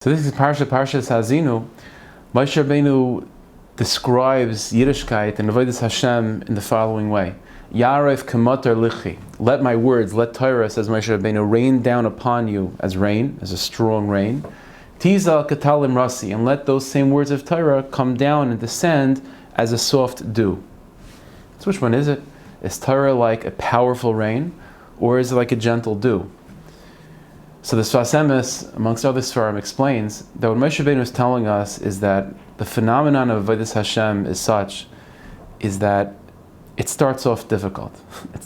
So this is Parshas Hazinu. Moshe Rabbeinu describes Yiddishkeit and Avodas Hashem in the following way: Yaref k'matar lichi. Let my words, let Torah, says Moshe Rabbeinu, rain down upon you as rain, as a strong rain. Tizal katalim rasi, and let those same words of Torah come down and descend as a soft dew. So which one is it? Is Torah like a powerful rain, or is it like a gentle dew? So the Sfas Emes, amongst other Sfarim, explains that what Moshe Rabbeinu is telling us is that the phenomenon of Avodas Hashem is such, is that it starts off difficult. It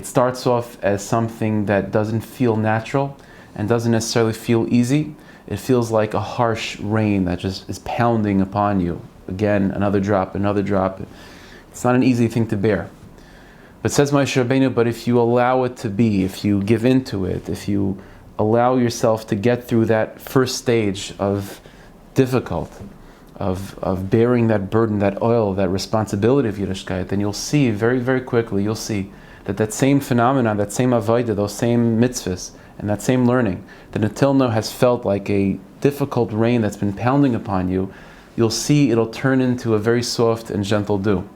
starts off as something that doesn't feel natural and doesn't necessarily feel easy. It feels like a harsh rain that just is pounding upon you. Again, another drop, another drop. It's not an easy thing to bear. But says Moshe Rabbeinu, but if you allow it to be, if you give into it, if you allow yourself to get through that first stage of difficult, of bearing that burden, that oil, that responsibility of Yiddishkeit, then you'll see very, very quickly, you'll see that same phenomenon, that same avodah, those same mitzvahs, and that same learning, that until now has felt like a difficult rain that's been pounding upon you, you'll see it'll turn into a very soft and gentle dew.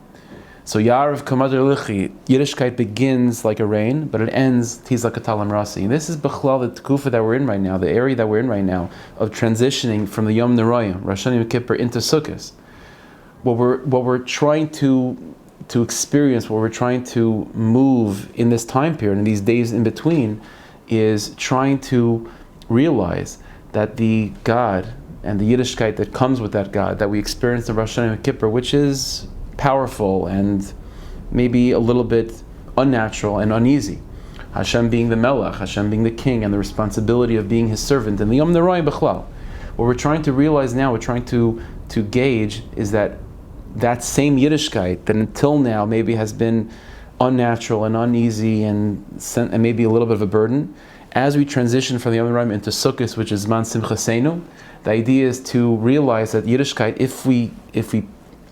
So Yarav Kamadir Lichi, Yiddishkeit begins like a rain, but it ends Tizla Katalam Rasi. And this is Bechlal, the Tekufa that we're in right now, the area that we're in right now, of transitioning from the Yom Neroyim, Rosh Hashanah Yom Kippur, into Sukkot. What we're trying to experience, what we're trying to move in this time period, in these days in between, is trying to realize that the God and the Yiddishkeit that comes with that God, that we experience in Rosh Hashanah Yom Kippur, which is powerful and maybe a little bit unnatural and uneasy. Hashem being the Melech, Hashem being the King, and the responsibility of being His servant, and the Yom Neroyim Bechlal. What we're trying to realize now, we're trying to gauge, is that same Yiddishkeit that until now maybe has been unnatural and uneasy and maybe a little bit of a burden, as we transition from the Yom Neroyim into Sukkot, which is Man Simchasenu, the idea is to realize that Yiddishkeit, if we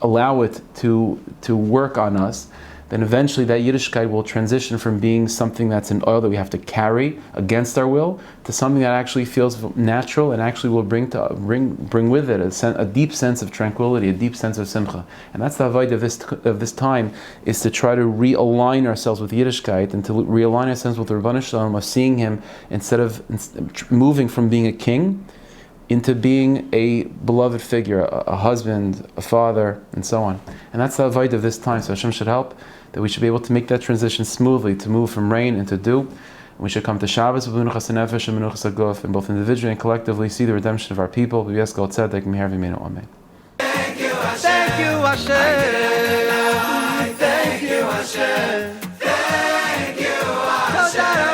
allow it to work on us, then eventually that Yiddishkeit will transition from being something that's an oil that we have to carry against our will to something that actually feels natural and actually will bring with it a deep sense of tranquility, a deep sense of simcha. And that's the avodah of this time, is to try to realign ourselves with Yiddishkeit and to realign ourselves with the Rebbeinu Shalom, of seeing Him instead of moving from being a king into being a beloved figure, a husband, a father, and so on. And that's the avodah of this time. So Hashem should help that we should be able to make that transition smoothly, to move from rain into dew. And we should come to Shabbos with menuchas nefesh and menuchas haguf, and both individually and collectively see the redemption of our people. Amen. Thank you, Hashem. Thank you, Hashem. Thank you, Hashem. Thank you, Hashem.